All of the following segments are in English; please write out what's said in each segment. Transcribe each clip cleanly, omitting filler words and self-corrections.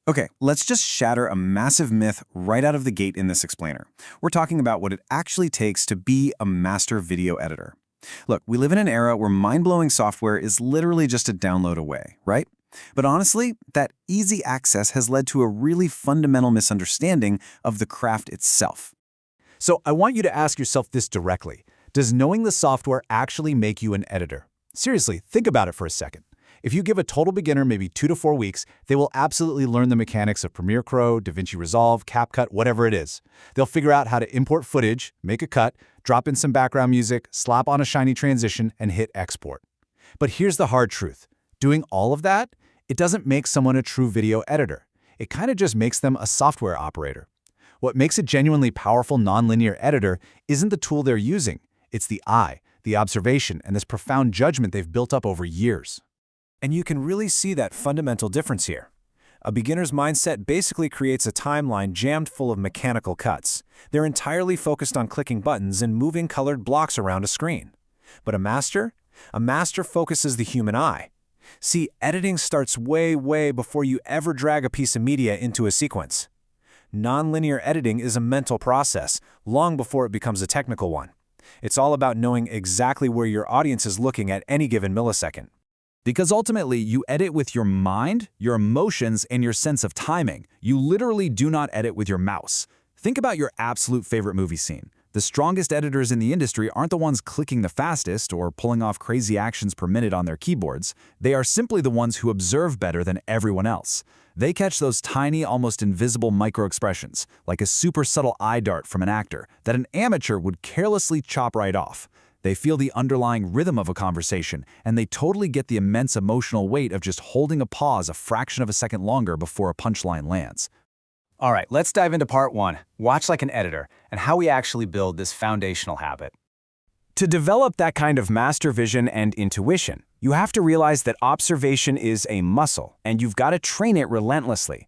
Okay, let's just shatter a massive myth right out of the gate in this explainer. We're talking about what it actually takes to be a master video editor. Look, we live in an era where mind-blowing software is literally just a download away, right? But honestly, that easy access has led to a really fundamental misunderstanding of the craft itself. So I want you to ask yourself this directly. Does knowing the software actually make you an editor? Seriously, think about it for a second. If you give a total beginner maybe 2 to 4 weeks, they will absolutely learn the mechanics of Premiere Pro, DaVinci Resolve, CapCut, whatever it is. They'll figure out how to import footage, make a cut, drop in some background music, slap on a shiny transition, and hit export. But here's the hard truth. Doing all of that, it doesn't make someone a true video editor. It kind of just makes them a software operator. What makes a genuinely powerful nonlinear editor isn't the tool they're using. It's the eye, the observation, and this profound judgment they've built up over years. And you can really see that fundamental difference here. A beginner's mindset basically creates a timeline jammed full of mechanical cuts. They're entirely focused on clicking buttons and moving colored blocks around a screen. But a master focuses the human eye. See, editing starts way before you ever drag a piece of media into a sequence. Nonlinear editing is a mental process, long before it becomes a technical one. It's all about knowing exactly where your audience is looking at any given millisecond. Because ultimately, you edit with your mind, your emotions, and your sense of timing. You literally do not edit with your mouse. Think about your absolute favorite movie scene. The strongest editors in the industry aren't the ones clicking the fastest or pulling off crazy actions per minute on their keyboards. They are simply the ones who observe better than everyone else. They catch those tiny, almost invisible micro-expressions, like a super subtle eye dart from an actor, that an amateur would carelessly chop right off. They feel the underlying rhythm of a conversation, and they totally get the immense emotional weight of just holding a pause a fraction of a second longer before a punchline lands. All right, let's dive into part 1, Watch Like an Editor, and how we actually build this foundational habit. To develop that kind of master vision and intuition, you have to realize that observation is a muscle, and you've got to train it relentlessly.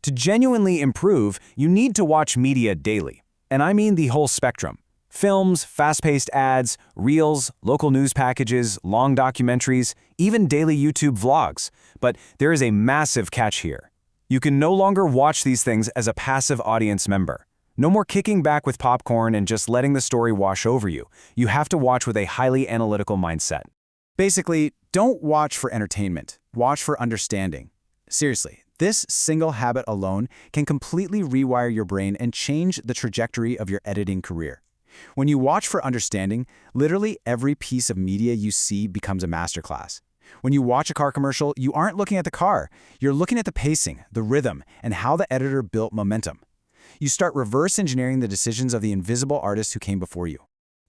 To genuinely improve, you need to watch media daily, and I mean the whole spectrum. Films, fast-paced ads, reels, local news packages, long documentaries, even daily YouTube vlogs. But there is a massive catch here. You can no longer watch these things as a passive audience member. No more kicking back with popcorn and just letting the story wash over you. You have to watch with a highly analytical mindset. Basically, don't watch for entertainment. Watch for understanding. Seriously, this single habit alone can completely rewire your brain and change the trajectory of your editing career. When you watch for understanding, literally every piece of media you see becomes a masterclass. When you watch a car commercial, you aren't looking at the car. You're looking at the pacing, the rhythm, and how the editor built momentum. You start reverse engineering the decisions of the invisible artists who came before you.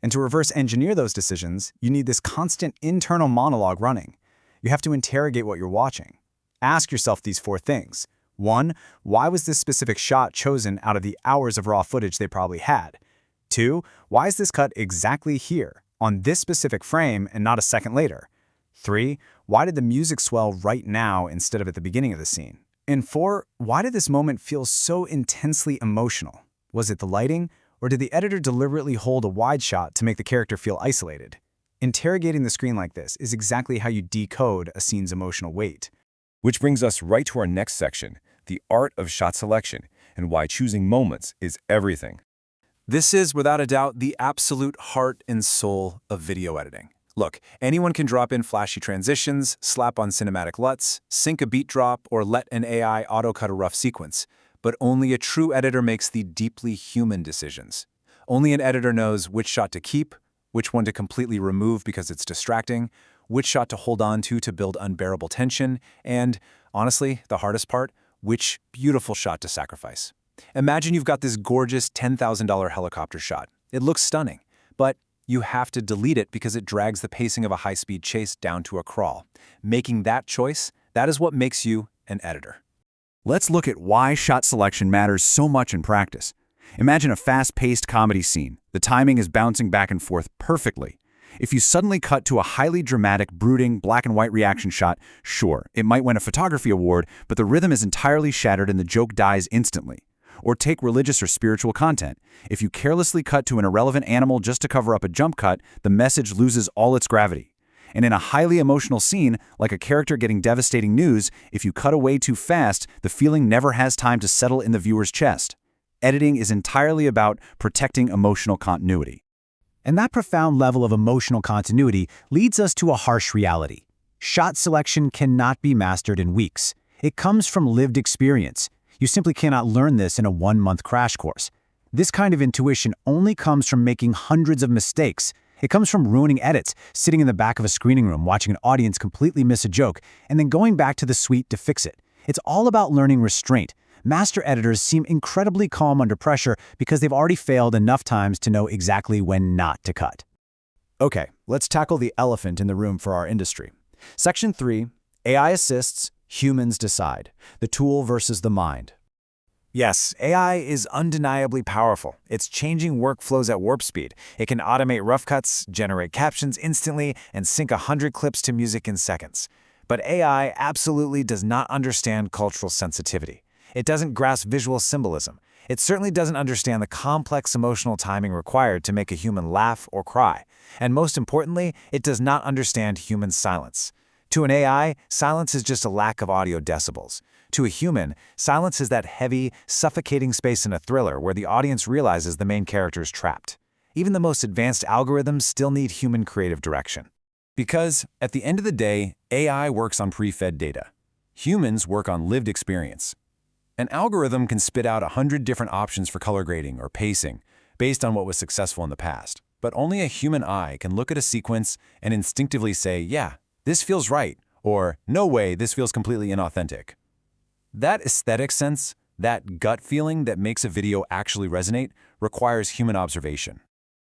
And to reverse engineer those decisions, you need this constant internal monologue running. You have to interrogate what you're watching. Ask yourself these 4 things. 1, why was this specific shot chosen out of the hours of raw footage they probably had? 2, why is this cut exactly here, on this specific frame and not a second later? 3, why did the music swell right now instead of at the beginning of the scene? And 4, why did this moment feel so intensely emotional? Was it the lighting, or did the editor deliberately hold a wide shot to make the character feel isolated? Interrogating the screen like this is exactly how you decode a scene's emotional weight. Which brings us right to our next section, the art of shot selection, and why choosing moments is everything. This is, without a doubt, the absolute heart and soul of video editing. Look, anyone can drop in flashy transitions, slap on cinematic LUTs, sync a beat drop, or let an AI auto-cut a rough sequence. But only a true editor makes the deeply human decisions. Only an editor knows which shot to keep, which one to completely remove because it's distracting, which shot to hold on to build unbearable tension, and, honestly, the hardest part, which beautiful shot to sacrifice. Imagine you've got this gorgeous $10,000 helicopter shot. It looks stunning, but you have to delete it because it drags the pacing of a high-speed chase down to a crawl. Making that choice, that is what makes you an editor. Let's look at why shot selection matters so much in practice. Imagine a fast-paced comedy scene. The timing is bouncing back and forth perfectly. If you suddenly cut to a highly dramatic, brooding, black and white reaction shot, sure, it might win a photography award, but the rhythm is entirely shattered and the joke dies instantly. Or take religious or spiritual content. If you carelessly cut to an irrelevant animal just to cover up a jump cut, the message loses all its gravity. And in a highly emotional scene, like a character getting devastating news, if you cut away too fast, the feeling never has time to settle in the viewer's chest. Editing is entirely about protecting emotional continuity. And that profound level of emotional continuity leads us to a harsh reality. Shot selection cannot be mastered in weeks. It comes from lived experience. You simply cannot learn this in a one-month crash course. This kind of intuition only comes from making hundreds of mistakes. It comes from ruining edits, sitting in the back of a screening room watching an audience completely miss a joke, and then going back to the suite to fix it. It's all about learning restraint. Master editors seem incredibly calm under pressure because they've already failed enough times to know exactly when not to cut. Okay, let's tackle the elephant in the room for our industry. Section 3, AI assists, humans decide. The tool versus the mind. Yes, AI is undeniably powerful. It's changing workflows at warp speed. It can automate rough cuts, generate captions instantly, and sync 100 clips to music in seconds. But AI absolutely does not understand cultural sensitivity. It doesn't grasp visual symbolism. It certainly doesn't understand the complex emotional timing required to make a human laugh or cry. And most importantly, it does not understand human silence. To an AI, silence is just a lack of audio decibels. To a human, silence is that heavy, suffocating space in a thriller where the audience realizes the main character is trapped. Even the most advanced algorithms still need human creative direction. Because, at the end of the day, AI works on pre-fed data. Humans work on lived experience. An algorithm can spit out 100 different options for color grading or pacing based on what was successful in the past. But only a human eye can look at a sequence and instinctively say, yeah, this feels right, or no way, this feels completely inauthentic. That aesthetic sense, that gut feeling that makes a video actually resonate, requires human observation.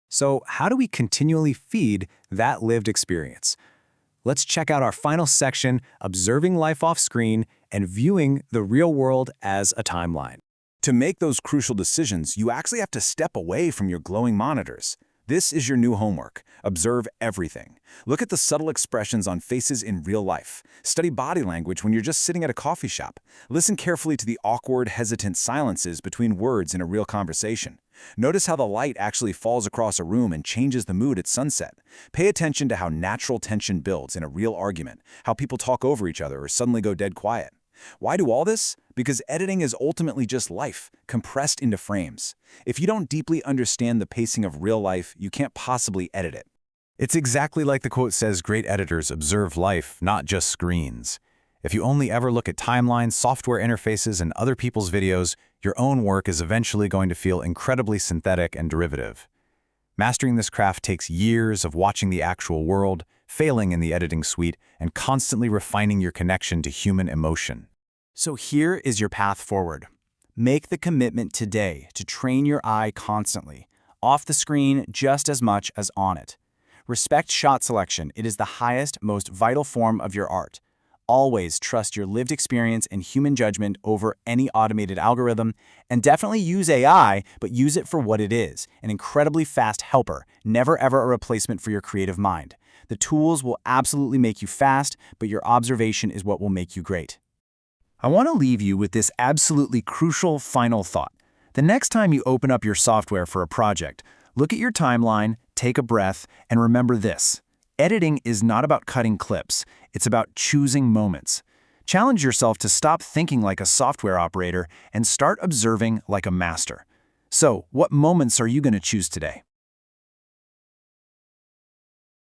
So how do we continually feed that lived experience? Let's check out our final section, observing life off screen and viewing the real world as a timeline. To make those crucial decisions, you actually have to step away from your glowing monitors. This is your new homework. Observe everything. Look at the subtle expressions on faces in real life. Study body language when you're just sitting at a coffee shop. Listen carefully to the awkward, hesitant silences between words in a real conversation. Notice how the light actually falls across a room and changes the mood at sunset. Pay attention to how natural tension builds in a real argument, how people talk over each other or suddenly go dead quiet. Why do all this? Because editing is ultimately just life, compressed into frames. If you don't deeply understand the pacing of real life, you can't possibly edit it. It's exactly like the quote says, great editors observe life, not just screens. If you only ever look at timelines, software interfaces, and other people's videos, your own work is eventually going to feel incredibly synthetic and derivative. Mastering this craft takes years of watching the actual world, failing in the editing suite, and constantly refining your connection to human emotion. So here is your path forward. Make the commitment today to train your eye constantly, off the screen just as much as on it. Respect shot selection. It is the highest, most vital form of your art. Always trust your lived experience and human judgment over any automated algorithm, and definitely use AI, but use it for what it is, an incredibly fast helper, never ever a replacement for your creative mind. The tools will absolutely make you fast, but your observation is what will make you great. I want to leave you with this absolutely crucial final thought. The next time you open up your software for a project, look at your timeline, take a breath, and remember this. Editing is not about cutting clips. It's about choosing moments. Challenge yourself to stop thinking like a software operator and start observing like a master. So, what moments are you going to choose today?